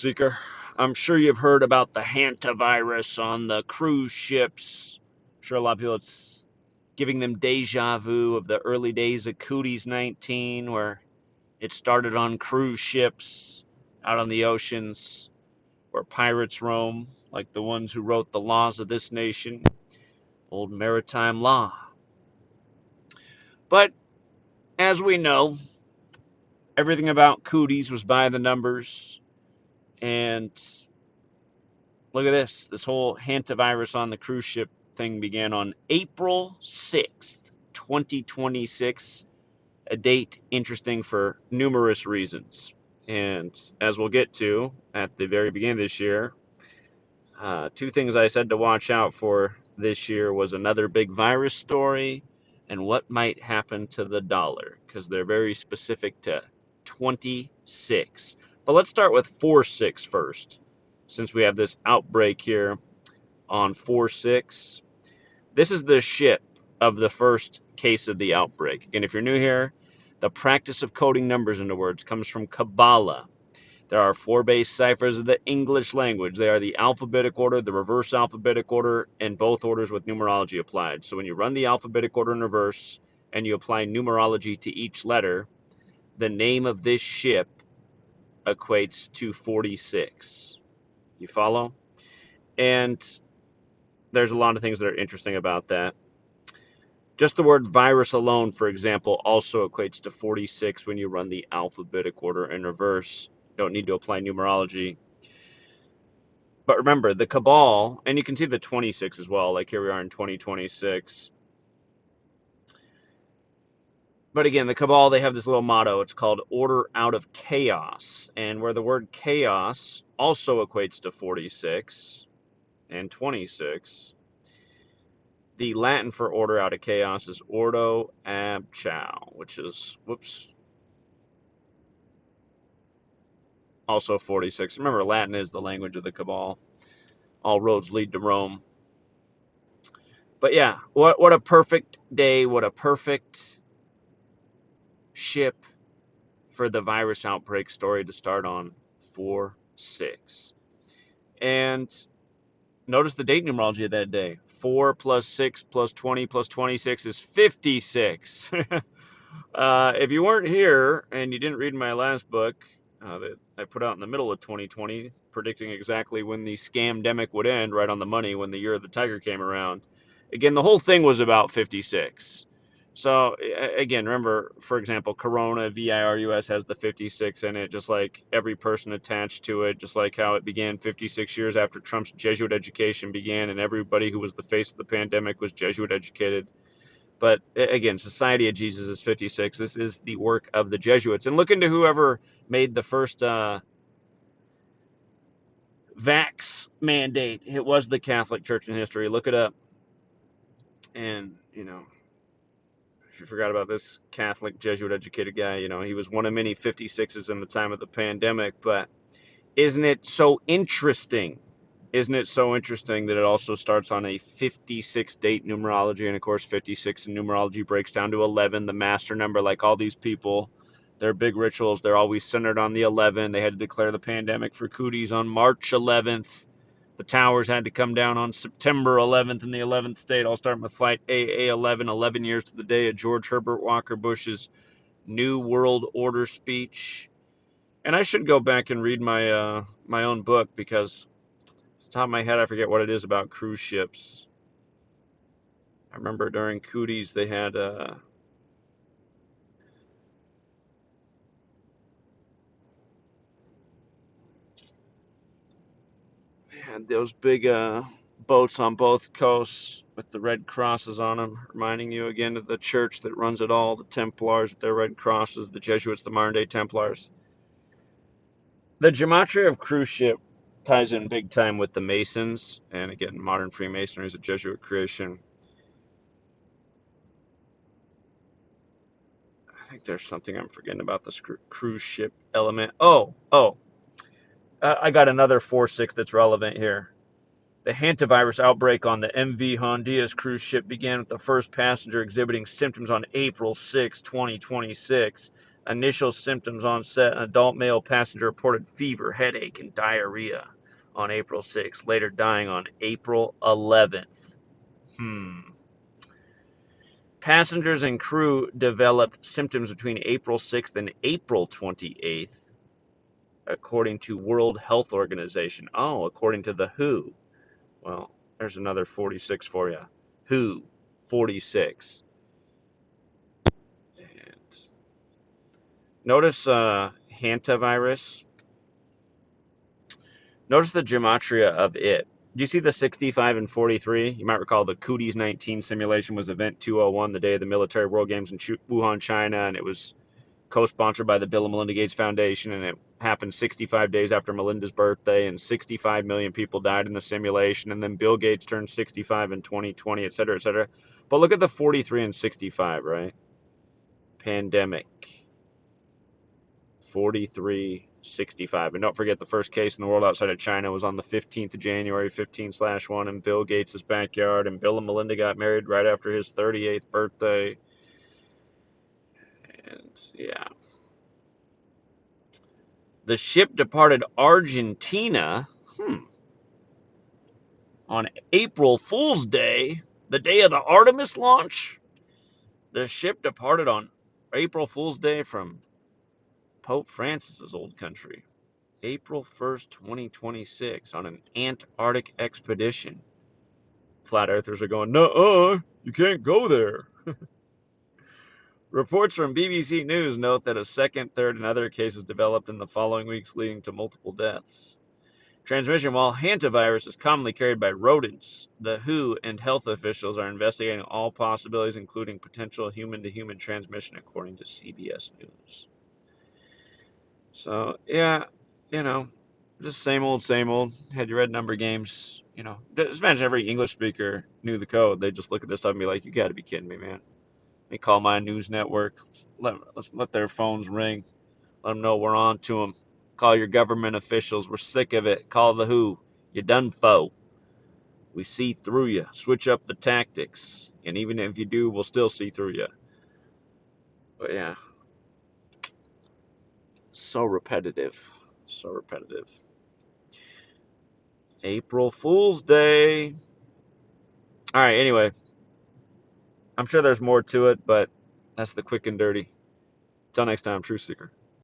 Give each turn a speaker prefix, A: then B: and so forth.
A: Seeker. I'm sure you've heard about the Hantavirus on the cruise ships. I'm sure a lot of people, it's giving them deja vu of the early days of Cooties 19, where it started on cruise ships out on the oceans where pirates roam, like the ones who wrote the laws of this nation, old maritime law. But as we know, everything about Cooties was by the numbers, and look at this whole hantavirus on the cruise ship thing began on April 6th, 2026, a date interesting for numerous reasons. And as we'll get to at the very beginning of this year, two things I said to watch out for this year was another big virus story and what might happen to the dollar, because they're very specific to 26. But let's start with 4/6 first, since we have this outbreak here on 4/6. This is the ship of the first case of the outbreak. Again, if you're new here, the practice of coding numbers into words comes from Kabbalah. There are 4 base ciphers of the English language. They are the alphabetic order, the reverse alphabetic order, and both orders with numerology applied. So when you run the alphabetic order in reverse and you apply numerology to each letter, the name of this ship equates to 46. You follow? And there's a lot of things that are interesting about that. Just the word virus alone, for example, also equates to 46 when you run the alphabetic order in reverse. You don't need to apply numerology. But remember, the cabal, and you can see the 26 as well, like here we are in 2026. But again, the cabal, they have this little motto. It's called order out of chaos. And where the word chaos also equates to 46 and 26, the Latin for order out of chaos is ordo ab chao, which is, also 46. Remember, Latin is the language of the cabal. All roads lead to Rome. But yeah, what a perfect day, what a perfect ship for the virus outbreak story to start on 4/6. And notice the date numerology of that day. 4 plus 6 plus 20 plus 26 is 56. If you weren't here and you didn't read my last book that I put out in the middle of 2020, predicting exactly when the scamdemic would end, right on the money when the year of the tiger came around. Again, the whole thing was about 56. So again, remember, for example, Corona, VIRUS, has the 56 in it, just like every person attached to it, just like how it began 56 years after Trump's Jesuit education began, and everybody who was the face of the pandemic was Jesuit educated. But again, Society of Jesus is 56. This is the work of the Jesuits. And look into whoever made the first vax mandate. It was the Catholic Church in history. Look it up. And, if you forgot about this Catholic Jesuit educated guy, he was one of many 56s in the time of the pandemic. But isn't it so interesting? Isn't it so interesting that it also starts on a 56 date numerology? And of course, 56 in numerology breaks down to 11, the master number. Like all these people, their big rituals, they're always centered on the 11. They had to declare the pandemic for Cooties on March 11th. The towers had to come down on September 11th in the 11th state. I'll start with flight AA11, 11 years to the day of George Herbert Walker Bush's New World Order speech. And I should go back and read my my own book, because off the top of my head, I forget what it is about cruise ships. I remember during Cooties, they had those big boats on both coasts with the red crosses on them, reminding you again of the church that runs it all, the Templars with their red crosses, the Jesuits, the modern-day Templars. The gematria of cruise ship ties in big time with the Masons, and again, modern Freemasonry is a Jesuit creation. I think there's something I'm forgetting about this cruise ship element. I got another 4/6 that's relevant here. The hantavirus outbreak on the MV Hondias cruise ship began with the first passenger exhibiting symptoms on April 6, 2026. Initial symptoms onset: an adult male passenger reported fever, headache, and diarrhea on April 6th, later dying on April 11th. Passengers and crew developed symptoms between April 6th and April 28th, according to World Health Organization. Oh, according to the WHO. Well, there's another 46 for you. WHO, 46. And notice Hantavirus. Notice the gematria of it. Do you see the 65 and 43? You might recall the Cooties 19 simulation was event 201, the day of the Military World Games in Wuhan, China, and it was co-sponsored by the Bill and Melinda Gates Foundation, and it happened 65 days after Melinda's birthday, and 65 million people died in the simulation, and then Bill Gates turned 65 in 2020, et cetera, et cetera. But look at the 43 and 65, right? Pandemic. 43, 65. And don't forget, the first case in the world outside of China was on the 15th of January, 15/1, in Bill Gates' backyard, and Bill and Melinda got married right after his 38th birthday. And yeah. The ship departed Argentina on April Fool's Day, the day of the Artemis launch. The ship departed on April Fool's Day from Pope Francis's old country, April 1st, 2026, on an Antarctic expedition. Flat Earthers are going, "Nuh-uh, you can't go there." Reports from BBC News note that a second, third, and other cases developed in the following weeks, leading to multiple deaths. Transmission: while hantavirus is commonly carried by rodents, the WHO and health officials are investigating all possibilities, including potential human-to-human transmission, according to CBS News. So, yeah, just same old, same old. Had your red number games, Just imagine every English speaker knew the code. They'd just look at this stuff and be like, "You got to be kidding me, man." They call my news network. Let's let their phones ring. Let them know we're on to them. Call your government officials. We're sick of it. Call the WHO. You done foe. We see through you. Switch up the tactics. And even if you do, we'll still see through you. But yeah. So repetitive. So repetitive. April Fool's Day. All right, anyway. I'm sure there's more to it, but that's the quick and dirty. Till next time, Truth Seeker.